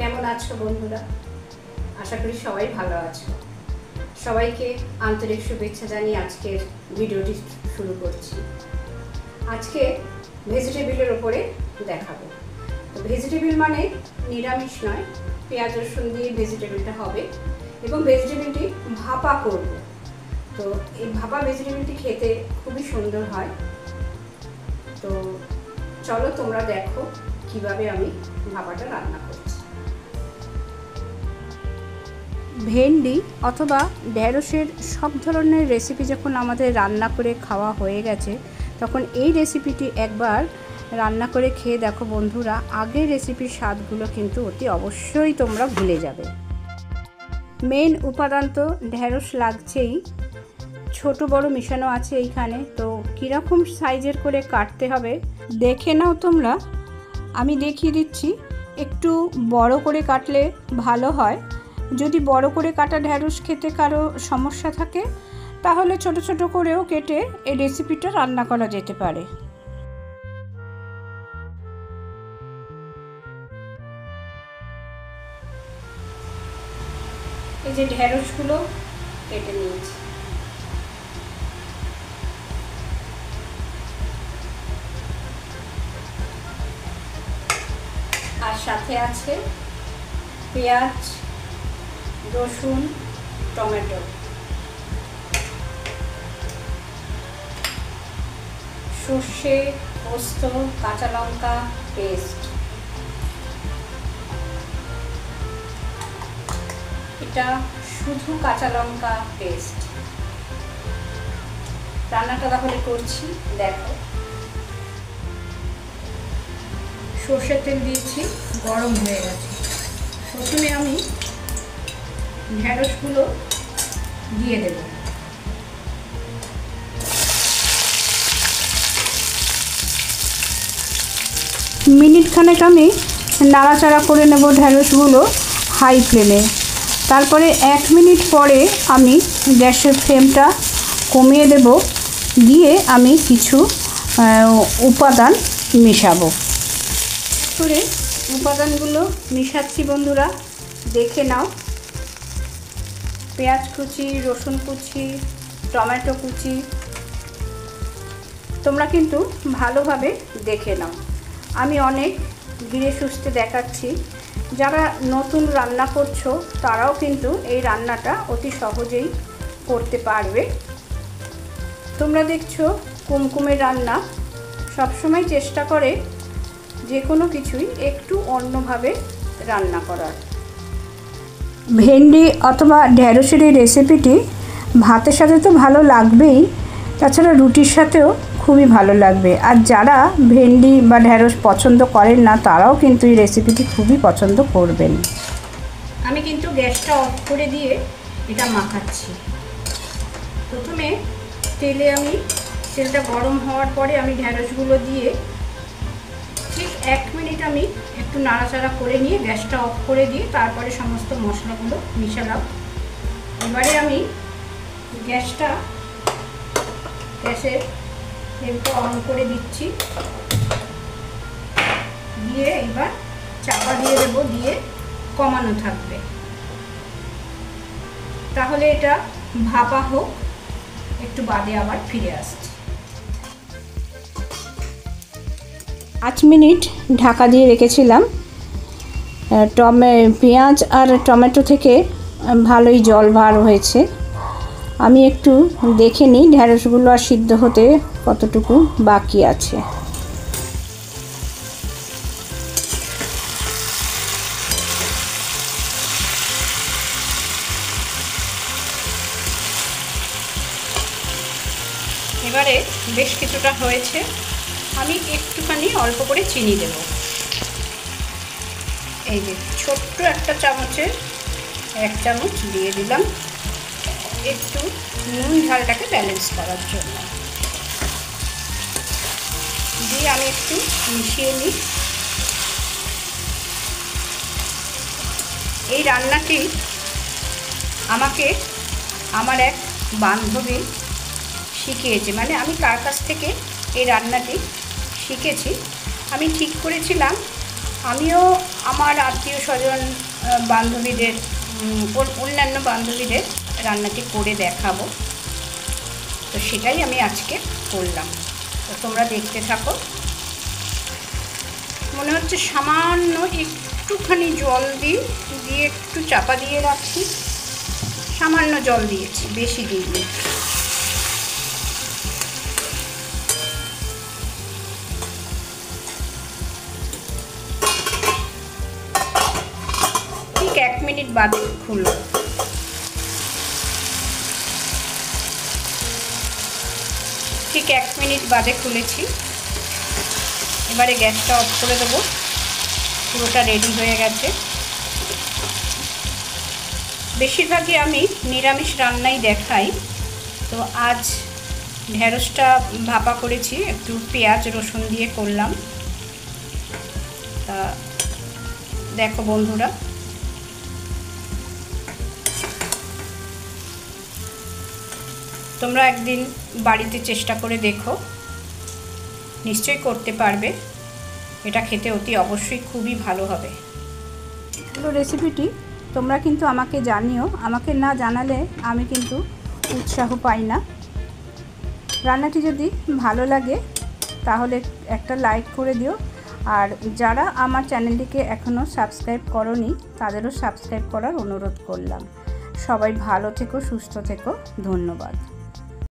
কেমন আছো বন্ধুরা? আশা করি সবাই ভালো আছো। সবাইকে আন্তরিক শুভেচ্ছা জানিয়ে আজকের ভিডিওটি শুরু করছি। আজকে ভেজিটেবিলের উপরে দেখাবো। তো ভেজিটেবিল মানে নিরামিষ নয়, পেঁয়াজ রসুন দিয়ে ভেজিটেবিলটা হবে এবং ভেজিটেবিলটি ভাপা করব। তো এই ভাপা ভেজিটেবিলটি খেতে খুবই সুন্দর হয়। তো চলো তোমরা দেখো কিভাবে আমি ভাপাটা রান্না করছি। ভেন্ডি অথবা ঢেঁড়সের সব ধরনের রেসিপি যখন আমাদের রান্না করে খাওয়া হয়ে গেছে, তখন এই রেসিপিটি একবার রান্না করে খেয়ে দেখো বন্ধুরা। আগের রেসিপির স্বাদগুলো কিন্তু অতি অবশ্যই তোমরা ভুলে যাবে। মেন উপাদান তো ঢেঁড়স লাগছেই, ছোট বড় মেশানো আছে এইখানে। তো কীরকম সাইজের করে কাটতে হবে দেখে নাও তোমরা। আমি দেখিয়ে দিচ্ছি, একটু বড় করে কাটলে ভালো হয়। যদি বড় করে কাটা ঢেঁড়স খেতে কারো সমস্যা থাকে, তাহলে ছোট ছোট করেও কেটে এই রেসিপিটা রান্না করা যেতে পারে। এই যে ঢেঁড়সগুলো কেটে নিয়েছি। আর সাথে আছে পেঁয়াজ, রসুন, টমেটো, সর্ষে, পোস্ত, কাঁচা লঙ্কা পেস্ট। এটা শুধু কাঁচা লঙ্কা পেস্ট। রান্নাটা তাহলে করছি, দেখো। সর্ষের তেল দিয়েছি, গরম হয়ে গেছে। প্রথমে আমি ঢেঁড়সগুলো দিয়ে দেব। মিনিট খানেক আমি নাড়াচাড়া করে নেব ঢেঁড়সগুলো হাই ফ্লেমে। তারপরে 1 মিনিট পরে আমি গ্যাসের ফ্লেমটা কমিয়ে দেব, দিয়ে আমি কিছু উপাদান মেশাবো। করে উপাদানগুলো মিশাচ্ছি বন্ধুরা, দেখে নাও। পেঁয়াজ কুচি, রসুন কুচি, টমেটো কুচি, তোমরা কিন্তু ভালোভাবে দেখে নাও। আমি অনেক ধীরে সুস্থে দেখাচ্ছি। যারা নতুন রান্না করছো তারাও কিন্তু এই রান্নাটা অতি সহজেই করতে পারবে। তোমরা দেখছো কুমকুমের রান্না সবসময় চেষ্টা করে যে কোনো কিছুই একটু অন্যভাবে রান্না করার। ভেন্ডি অথবা ঢেঁড়সের এই রেসিপিটি ভাতের সাথে তো ভালো লাগবেই, তাছাড়া রুটির সাথেও খুবই ভালো লাগবে। আর যারা ভেন্ডি বা ঢেঁড়স পছন্দ করেন না, তারাও কিন্তু এই রেসিপিটি খুবই পছন্দ করবেন। আমি কিন্তু গ্যাসটা অফ করে দিয়ে এটা মাখাচ্ছি। প্রথমে তেলটা গরম হওয়ার পরে আমি ঢেঁড়সগুলো দিয়ে ঠিক 1 মিনিট আমি একটু নাড়াচাড়া করে নিয়ে গ্যাসটা অফ করে দিয়ে তারপরে সমস্ত মশলাগুলো মিশালাম। এবারে আমি গ্যাসের ফ্লেমটা অন করে দিচ্ছি, দিয়ে এবার চাপা দিয়ে দেবো, দিয়ে কমানো থাকবে। তাহলে এটা ভাপা হোক, একটু বাদে আবার ফিরে আসছি। 5 মিনিট ঢাকা দিয়ে রেখেছিলাম। পেঁয়াজ আর টমেটো থেকে ভালোই জল বার হয়েছে। আমি একটু দেখে নিই ঢেঁড়সগুলো আর সিদ্ধ হতে কতটুকু বাকি আছে। এবারে বেশ কিছুটা হয়েছে, আমি একটুখানি অল্প করে চিনি দেব। এই যে ছোট্ট একটা চামচের 1 চামচ দিয়ে দিলাম, একটু নুন ঝালটাকে ব্যালেন্স করার জন্য। দিয়ে আমি একটু মিশিয়ে নিই। এই রান্নাটি আমাকে আমার এক বান্ধবী শিখিয়েছে, মানে আমি তার কাছ থেকে এই রান্নাটি শিখেছি। আমি ঠিক করেছিলাম আমিও আমার আত্মীয় স্বজন বান্ধবীদের অন্যান্য বান্ধবীদের রান্নাটি করে দেখাবো, তো সেটাই আমি আজকে করলাম। তো তোমরা দেখতে থাকো। মনে হচ্ছে সামান্য একটুখানি জল দিয়ে একটু চাপা দিয়ে রাখি। সামান্য জল দিয়েছি, বেশি দিইনি। ঠিক 1 মিনিট বাদে খুলব। ঠিক 1 মিনিট বাদে খুলেছি। এবারে গ্যাসটা অফ করে দেবো। পুরোটা রেডি হয়ে গেছে। বেশিরভাগই আমি নিরামিষ রান্নাই দেখাই, তো আজ ঢেঁড়সটা ভাপা করেছি, একটু পেঁয়াজ রসুন দিয়ে করলাম। তা দেখো বন্ধুরা, তোমরা একদিন বাড়িতে চেষ্টা করে দেখো, নিশ্চয়ই করতে পারবে। এটা খেতে অতি অবশ্যই খুবই ভালো হবে। পুরো রেসিপিটি তোমরা কিন্তু আমাকে জানিও। আমাকে না জানালে আমি কিন্তু উৎসাহ পাই না। রান্নাটি যদি ভালো লাগে তাহলে একটা লাইক করে দিও। আর যারা আমার চ্যানেলটিকে এখনও সাবস্ক্রাইব করোনি তাদেরও সাবস্ক্রাইব করার অনুরোধ করলাম। সবাই ভালো থেকো, সুস্থ থেকো। ধন্যবাদ।